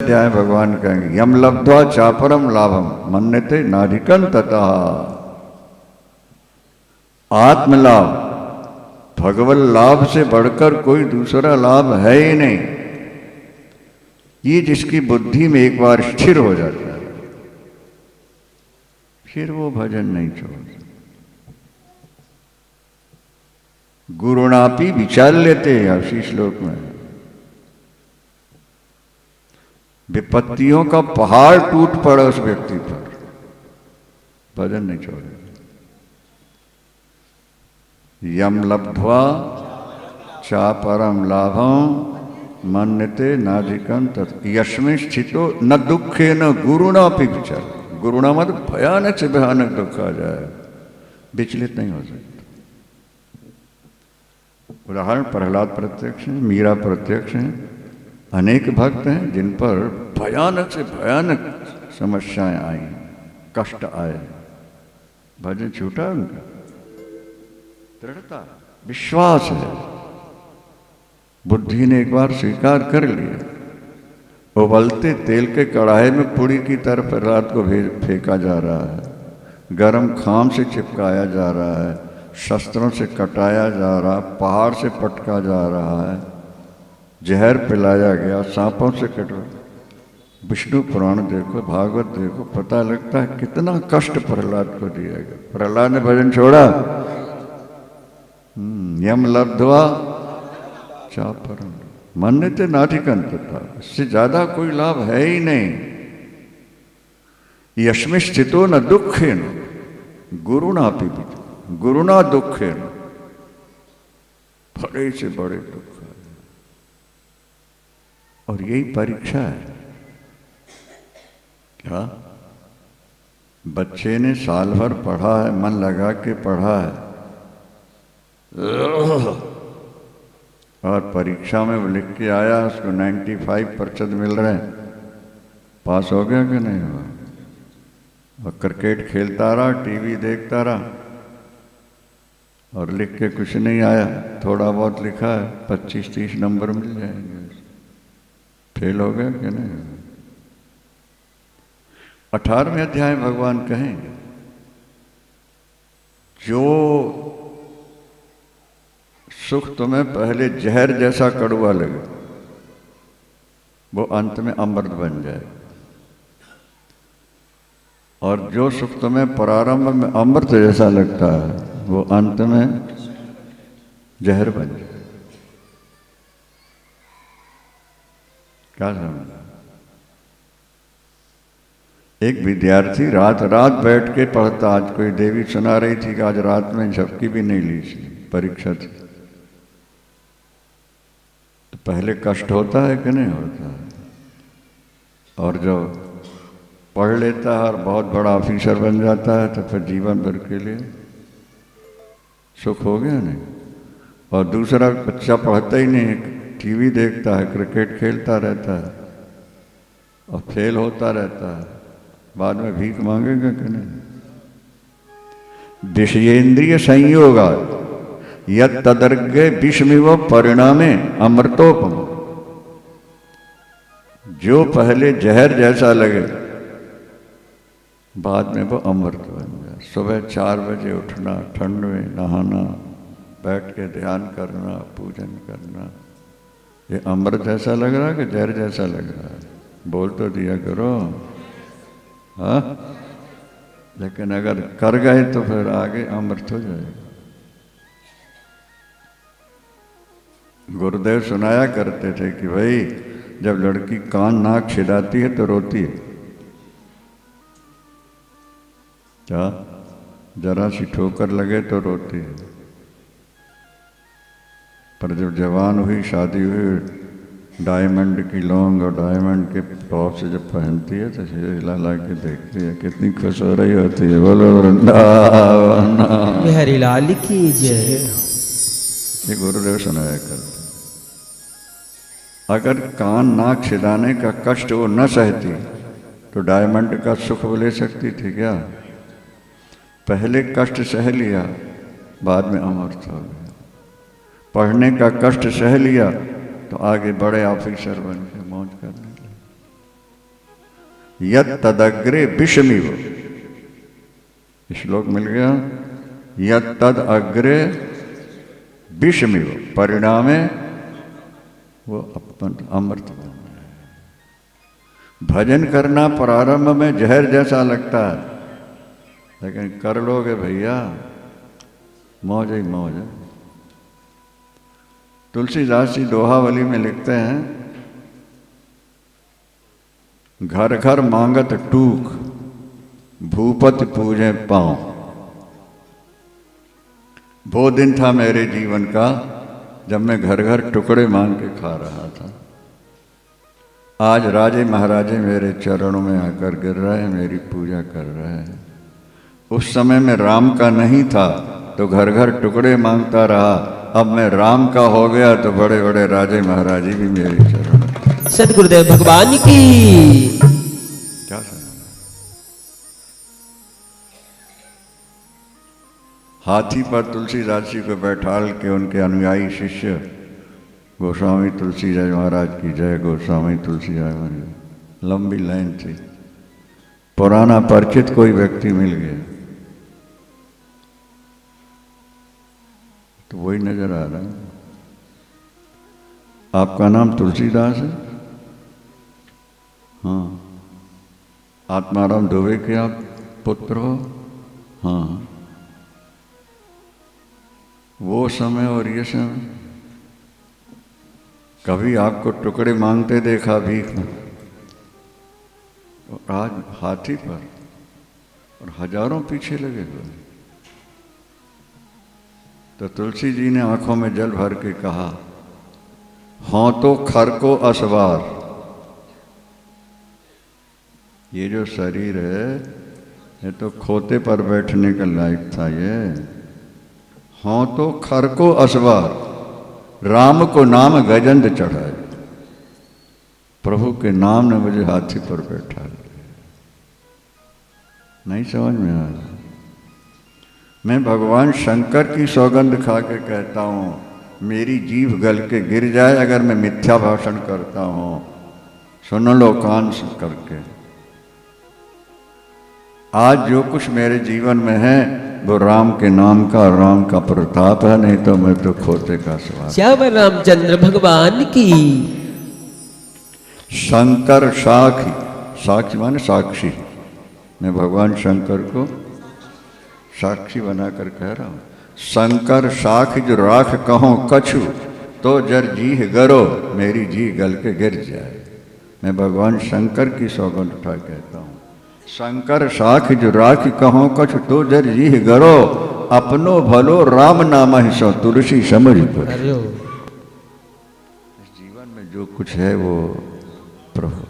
अध्याय भगवान कहेंगे यम लब्ध्वा चापरम लाभम मन्यते नाधिकं ततः। आत्मलाभ, भगवत लाभ से बढ़कर कोई दूसरा लाभ है ही नहीं। ये जिसकी बुद्धि में एक बार स्थिर हो जाता है फिर वो भजन नहीं छोड़ता। गुरुणापि विचार लेते हैं उसी श्लोक में, विपत्तियों का पहाड़ टूट पड़ा उस व्यक्ति पर, भजन नहीं छोड़े। यम लब्ध्वा चापरम लाभम मन्यते नाधिकं तत् यस्मिन् स्थितो न दुखे न गुरुणापि विचार। गुरुणा मत भयानक से भयानक दुख आ जाए, विचलित नहीं हो सकता। उदाहरण प्रहलाद प्रत्यक्ष हैं, मीरा प्रत्यक्ष हैं, अनेक भक्त हैं जिन पर भयानक से भयानक समस्याएं आई, कष्ट आए, भजन छूटा उनका। दृढ़ता, विश्वास है, बुद्धि ने एक बार स्वीकार कर लिया। उबलते तेल के कढ़ाई में पुड़ी की तरफ रात को फेंका जा रहा है, गरम खाम से चिपकाया जा रहा है, शस्त्रों से कटाया जा रहा, पहाड़ से पटका जा रहा है, जहर पिलाया गया, सांपों से कटा। विष्णु पुराण देखो, भागवत देखो, पता लगता है कितना कष्ट प्रहलाद को दिया गया। प्रहलाद ने भजन छोड़ा। यम लब्ध्वा चापरम मन्यते नाधिकं तथा। इससे ज्यादा कोई लाभ है ही नहीं। यस्मिन् स्थितो न दुखेन गुरुणापि विचार। गुरुणा दुखेन, बड़े से बड़े दुख है। और यही परीक्षा है। क्या बच्चे ने साल भर पढ़ा है, मन लगा के पढ़ा है, और परीक्षा में वो लिख के आया, उसको 95% मिल रहे हैं, पास हो गया कि नहीं हुआ? और क्रिकेट खेलता रहा, टीवी देखता रहा, और लिख के कुछ नहीं आया, थोड़ा बहुत लिखा है, 25-30 नंबर मिल जाएंगे, फेल हो गया कि नहीं हुआ? 18वें अध्याय भगवान कहेंगे जो सुख तुम्हें पहले जहर जैसा कड़वा लगे वो अंत में अमृत बन जाए, और जो सुख तुम्हें प्रारंभ में अमृत जैसा लगता है वो अंत में जहर बन जाए। क्या समझा? एक विद्यार्थी रात रात बैठ के पढ़ता। आज कोई देवी सुना रही थी कि आज रात में झपकी भी नहीं ली थी, परीक्षा थी। तो पहले कष्ट होता है कि नहीं होता है? और जो पढ़ लेता है और बहुत बड़ा ऑफिसर बन जाता है तो फिर जीवन भर के लिए सुख हो गया नहीं। और दूसरा बच्चा पढ़ता ही नहीं, टीवी देखता है, क्रिकेट खेलता रहता है और फेल होता रहता है, बाद में भीख मांगेगा कि नहीं? विषयेंद्रिय संयोगा यद तदर्घ्य विषमिव परिणामे अमृतोपम। जो पहले जहर जैसा लगे बाद में वो अमृत बन जाए। सुबह 4 बजे उठना, ठंड में नहाना, बैठ के ध्यान करना, पूजन करना, ये अमृत जैसा लग रहा है कि जहर जैसा लग रहा है? बोल तो दिया करो। हाँ, लेकिन अगर कर गए तो फिर आगे अमृत हो जाएगा। गुरुदेव सुनाया करते थे कि भाई जब लड़की कान नाक छिदाती है तो रोती है, क्या जरा सी ठोकर लगे तो रोती है, पर जब जवान हुई, शादी हुई, डायमंड की लौंग और डायमंड के टॉप से जब पहनती है तो हिला ला के देखती है, कितनी खुश हो रही होती है। बोलो वृंदावन बिहारी लाल की जय। ये गुरुदेव सुनाया करते। अगर कान नाक छिदाने का कष्ट वो न सहती तो डायमंड का सुख वो ले सकती थी क्या? पहले कष्ट सह लिया, बाद में अमृत हो गया। पढ़ने का कष्ट सह लिया तो आगे बड़े ऑफिसर बन के मौज करने लगे। यत तदग्रे विषमिव, श्लोक मिल गया। यत तद अग्रे विषमिव परिणामे वो अपन अमृत बन है। भजन करना प्रारंभ में जहर जैसा लगता है, लेकिन कर लोगे भैया मौज ही मौज है। तुलसीदास जी दोहावली में लिखते हैं, घर घर मांगत टूक, भूपति पूजे पांव। वो दिन था मेरे जीवन का जब मैं घर घर टुकड़े मांग के खा रहा था। आज राजे महाराजे मेरे चरणों में आकर गिर रहे हैं, मेरी पूजा कर रहे हैं। उस समय में राम का नहीं था तो घर घर टुकड़े मांगता रहा, अब मैं राम का हो गया तो बड़े बड़े राजे महाराजे भी मेरे चरण। सदगुरुदेव भगवान की क्या सुना? हाथी पर तुलसीदास जी को बैठाल के उनके अनुयायी शिष्य गोस्वामी तुलसीदास महाराज की जय, गोस्वामी तुलसीदास महाराज, लंबी लाइन थी। पुराना परिचित कोई व्यक्ति मिल गया तो वही नजर आ रहा है। आपका नाम तुलसीदास है? हाँ। आत्माराम दुबे के आप पुत्र हो? हाँ। वो समय और ये समय कभी आपको टुकड़े मांगते देखा भीख में, और आज हाथी पर और हजारों पीछे लगे हुए। तो तुलसी जी ने आंखों में जल भर के कहा, हों तो खर को असवार, ये जो शरीर है ये तो खोते पर बैठने का लायक था। ये हों तो खर को असवार, राम को नाम गजंद चढ़ाए। प्रभु के नाम ने मुझे हाथी पर बैठा लिया। नहीं समझ में आ रहा। मैं भगवान शंकर की सौगंध खा के कहता हूँ, मेरी जीभ गल के गिर जाए अगर मैं मिथ्या भाषण करता हूँ। सुन लो कान से करके, आज जो कुछ मेरे जीवन में है वो राम के नाम का, राम का प्रताप है, नहीं तो मैं तो खोते का सवाल। श्याम रामचंद्र भगवान की। शंकर साखी, साक्षी माने साक्षी, मैं भगवान शंकर को साक्षी बनाकर कह रहा हूँ। शंकर साख जो राख कहो कछु, तो जर जीह गरो, मेरी जी गल के गिर जाए। मैं भगवान शंकर की सौगंध उठा कहता हूँ, शंकर साख जो राख कहो कछु, तो जर जीह गरो, अपनो भलो राम नाम ही सो तुलसी समझ पर। अरे जीवन में जो कुछ है वो प्रभु